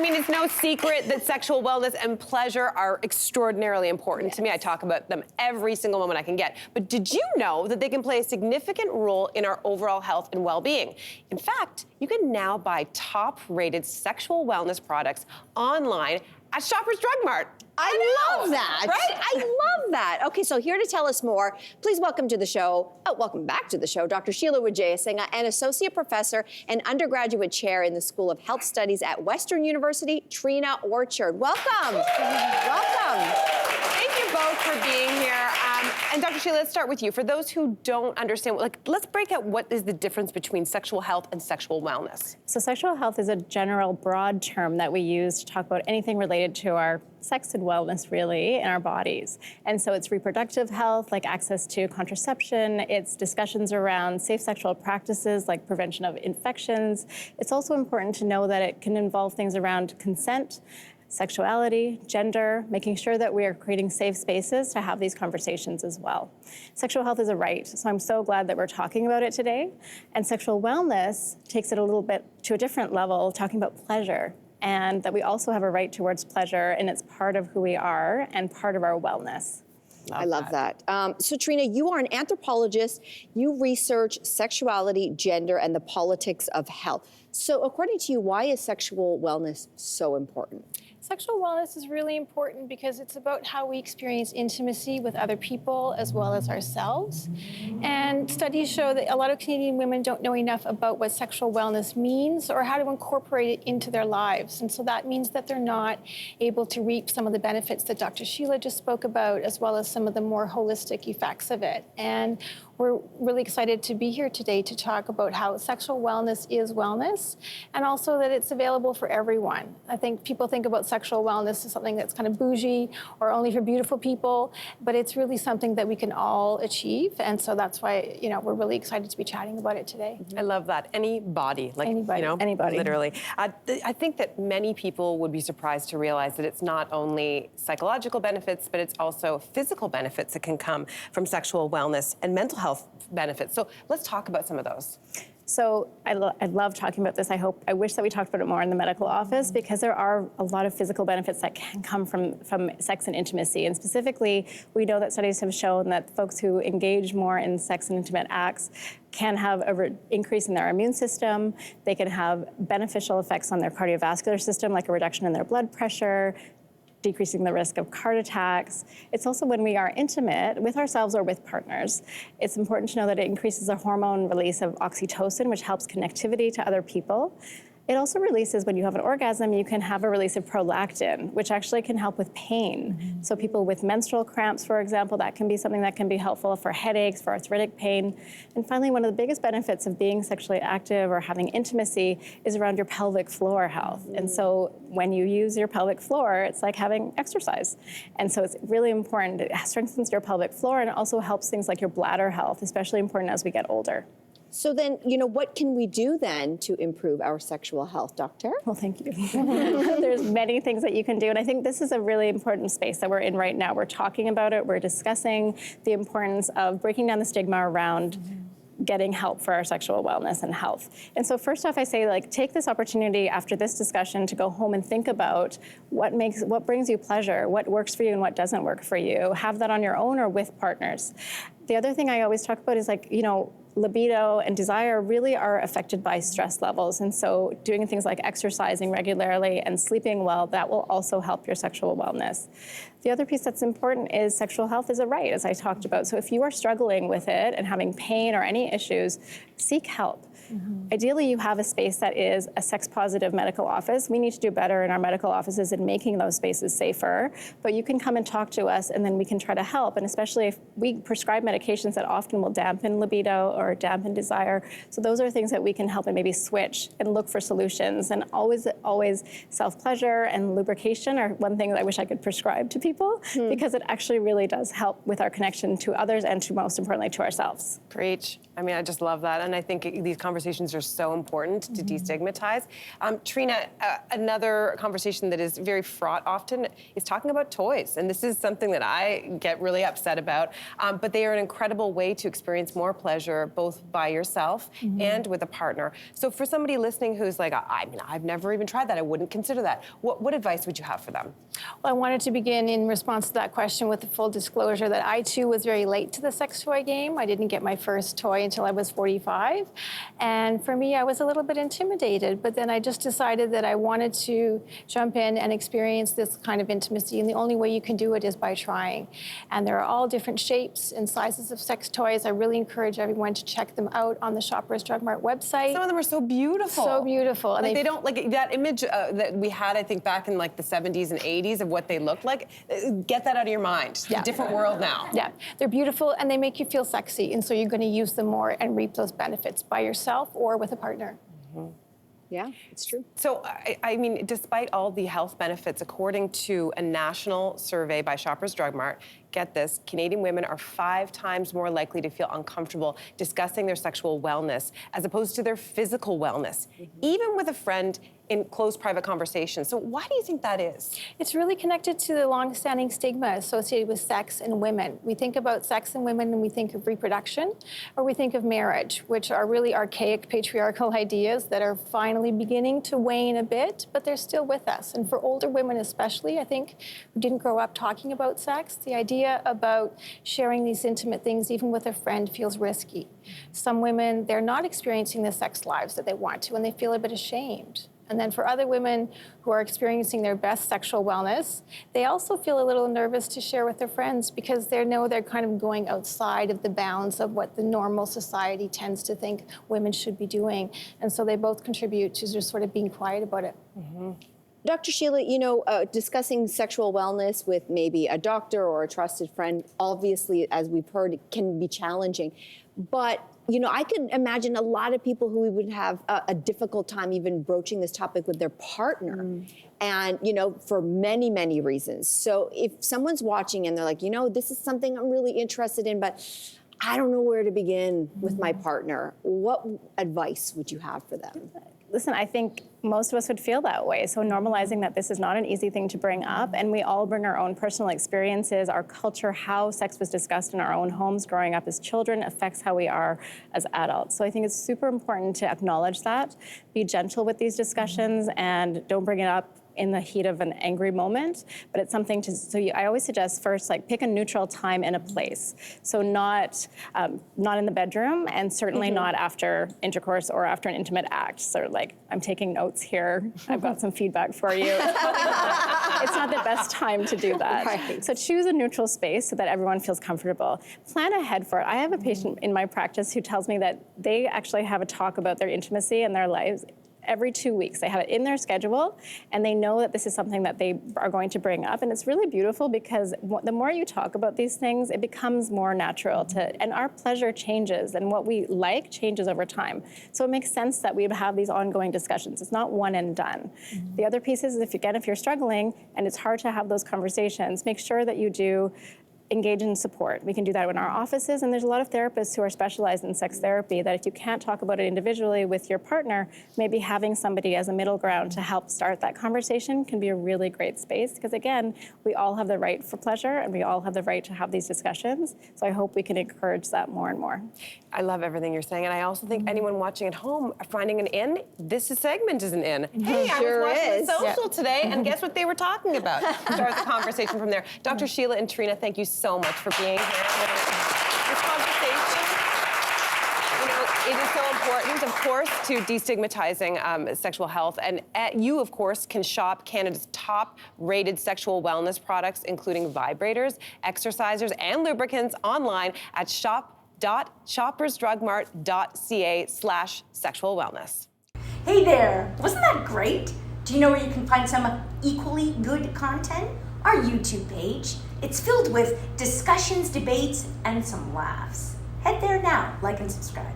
mean, it's no secret that sexual wellness and pleasure are extraordinarily important to me. I talk about them every single moment I can get. But did you know that they can play a significant role in our overall health and well-being? In fact, you can now buy top-rated sexual wellness products online at Shoppers Drug Mart. I love that. Right? I love that. Okay, so here to tell us more, please welcome to the show, welcome back to the show, Dr. Sheila Wijayasinghe, an associate professor and undergraduate chair in the School of Health Studies at Western University, Trina Orchard. Welcome. Welcome. Thank you both for being here. And Dr. Sheila, let's start with you. For those who don't understand, let's break out what is the difference between sexual health and sexual wellness. So sexual health is a general, broad term that we use to talk about anything related to our sex and wellness, really, in our bodies. And so it's reproductive health, like access to contraception. It's discussions around safe sexual practices, like prevention of infections. It's also important to know that it can involve things around consent, sexuality, gender, making sure that we are creating safe spaces to have these conversations as well. Sexual health is a right, so I'm so glad that we're talking about it today. And sexual wellness takes it a little bit to a different level, talking about pleasure, and that we also have a right towards pleasure, and it's part of who we are and part of our wellness. I love that. So Trina, you are an anthropologist. You research sexuality, gender, and the politics of health. So according to you, why is sexual wellness so important? Sexual wellness is really important because it's about how we experience intimacy with other people as well as ourselves. And studies show that a lot of Canadian women don't know enough about what sexual wellness means or how to incorporate it into their lives. And so that means that they're not able to reap some of the benefits that Dr. Sheila just spoke about, as well as some of the more holistic effects of it. And we're really excited to be here today to talk about how sexual wellness is wellness, and also that it's available for everyone. I think people think about sexual wellness as something that's kind of bougie or only for beautiful people, but it's really something that we can all achieve. And so that's why, we're really excited to be chatting about it today. I love that. Anybody, anybody. Anybody. Literally. I think that many people would be surprised to realize that it's not only psychological benefits, but it's also physical benefits that can come from sexual wellness and mental health benefits. So let's talk about some of those. So I love talking about this. I wish that we talked about it more in the medical office, because there are a lot of physical benefits that can come from sex and intimacy. And specifically, we know that studies have shown that folks who engage more in sex and intimate acts can have an increase in their immune system. They can have beneficial effects on their cardiovascular system, like a reduction in their blood pressure, decreasing the risk of heart attacks. It's also when we are intimate with ourselves or with partners, it's important to know that it increases the hormone release of oxytocin, which helps connectivity to other people. It also releases, when you have an orgasm, you can have a release of prolactin, which actually can help with pain. Mm-hmm. So people with menstrual cramps, for example, that can be something that can be helpful for headaches, for arthritic pain. And finally, one of the biggest benefits of being sexually active or having intimacy is around your pelvic floor health. Mm-hmm. And so when you use your pelvic floor, it's like having exercise. And so it's really important. It strengthens your pelvic floor, and it also helps things like your bladder health, especially important as we get older. So then, what can we do then to improve our sexual health, doctor? Well, thank you. There's many things that you can do, and I think this is a really important space that we're in right now. We're talking about it, we're discussing the importance of breaking down the stigma around getting help for our sexual wellness and health. And so first off, I say, take this opportunity after this discussion to go home and think about what brings you pleasure, what works for you and what doesn't work for you. Have that on your own or with partners. The other thing I always talk about is libido and desire really are affected by stress levels. And so doing things like exercising regularly and sleeping well, that will also help your sexual wellness. The other piece that's important is sexual health is a right, as I talked about. So if you are struggling with it and having pain or any issues, seek help. Mm-hmm. Ideally, you have a space that is a sex-positive medical office. We need to do better in our medical offices in making those spaces safer, but you can come and talk to us, and then we can try to help. And especially if we prescribe medications that often will dampen libido or dampen desire. So those are things that we can help and maybe switch and look for solutions. And always self-pleasure and lubrication are one thing that I wish I could prescribe to people, because it actually really does help with our connection to others and, most importantly, to ourselves. Preach. I mean, I just love that. And I think these conversations are so important to destigmatize. Trina, another conversation that is very fraught often is talking about toys. And this is something that I get really upset about. But they are an incredible way to experience more pleasure, both by yourself and with a partner. So for somebody listening who's like, I mean, I've never even tried that, I wouldn't consider that, what advice would you have for them? Well, I wanted to begin in response to that question with the full disclosure that I too was very late to the sex toy game. I didn't get my first toy until I was 45. And for me, I was a little bit intimidated, but then I just decided that I wanted to jump in and experience this kind of intimacy. And the only way you can do it is by trying. And there are all different shapes and sizes of sex toys. I really encourage everyone to check them out on the Shoppers Drug Mart website. Some of them are so beautiful. So beautiful. And Like they don't, like that image that we had, I think, back in like the 70s and 80s of what they looked like, get that out of your mind. Yeah. A different world now. Yeah, they're beautiful and they make you feel sexy. And so you're going to use them more and reap those benefits by yourself or with a partner. Yeah, it's true. So, I mean, despite all the health benefits, according to a national survey by Shoppers Drug Mart, get this, Canadian women are 5 times more likely to feel uncomfortable discussing their sexual wellness as opposed to their physical wellness, even with a friend in close private conversations. So why do you think that is? It's really connected to the long-standing stigma associated with sex and women. We think about sex and women and we think of reproduction, or we think of marriage, which are really archaic patriarchal ideas that are finally beginning to wane a bit, but they're still with us. And for older women especially, I think, who didn't grow up talking about sex, the idea about sharing these intimate things, even with a friend, feels risky. Some women, they're not experiencing the sex lives that they want to, and they feel a bit ashamed. And then for other women who are experiencing their best sexual wellness, they also feel a little nervous to share with their friends because they know they're kind of going outside of the bounds of what the normal society tends to think women should be doing. And so they both contribute to just sort of being quiet about it. Dr. Sheila, you know, discussing sexual wellness with maybe a doctor or a trusted friend, obviously, as we've heard, can be challenging. But, you know, I could imagine a lot of people who would have a difficult time even broaching this topic with their partner. And, you know, for many, many reasons. So if someone's watching and they're like, you know, this is something I'm really interested in, but I don't know where to begin with my partner, what advice would you have for them? Listen, I think most of us would feel that way. So normalizing that this is not an easy thing to bring up, and we all bring our own personal experiences, our culture, how sex was discussed in our own homes growing up as children affects how we are as adults. So I think it's super important to acknowledge that, be gentle with these discussions, and don't bring it up in the heat of an angry moment, but it's something to, I always suggest first, like, pick a neutral time and a place. So not in the bedroom, and certainly not after intercourse or after an intimate act. So like, I'm taking notes here. I've got some feedback for you. It's not the best time to do that. Right. So choose a neutral space so that everyone feels comfortable. Plan ahead for it. I have a patient in my practice who tells me that they actually have a talk about their intimacy and their lives every 2 weeks. They have it in their schedule, and they know that this is something that they are going to bring up. And it's really beautiful because the more you talk about these things, it becomes more natural and our pleasure changes, and what we like changes over time. So it makes sense that we would have these ongoing discussions. It's not one and done. The other piece is, if you're struggling and it's hard to have those conversations, make sure that you do engage in support. We can do that in our offices, and there's a lot of therapists who are specialized in sex therapy that if you can't talk about it individually with your partner, maybe having somebody as a middle ground to help start that conversation can be a really great space, because again, we all have the right for pleasure and we all have the right to have these discussions. So I hope we can encourage that more and more. I love everything you're saying, and I also think anyone watching at home finding an in, this segment is an in. Hey, I was watching The Social today, and guess what they were talking about? Start the conversation from there. Dr. Sheila and Trina, thank you so much for being here. This conversation, you know, it is so important, of course, to destigmatizing sexual health. And you, of course, can shop Canada's top-rated sexual wellness products, including vibrators, exercisers, and lubricants online at shop.shoppersdrugmart.ca/sexual wellness. Hey there, wasn't that great? Do you know where you can find some equally good content? Our YouTube page. It's filled with discussions, debates, and some laughs. Head there now, like and subscribe.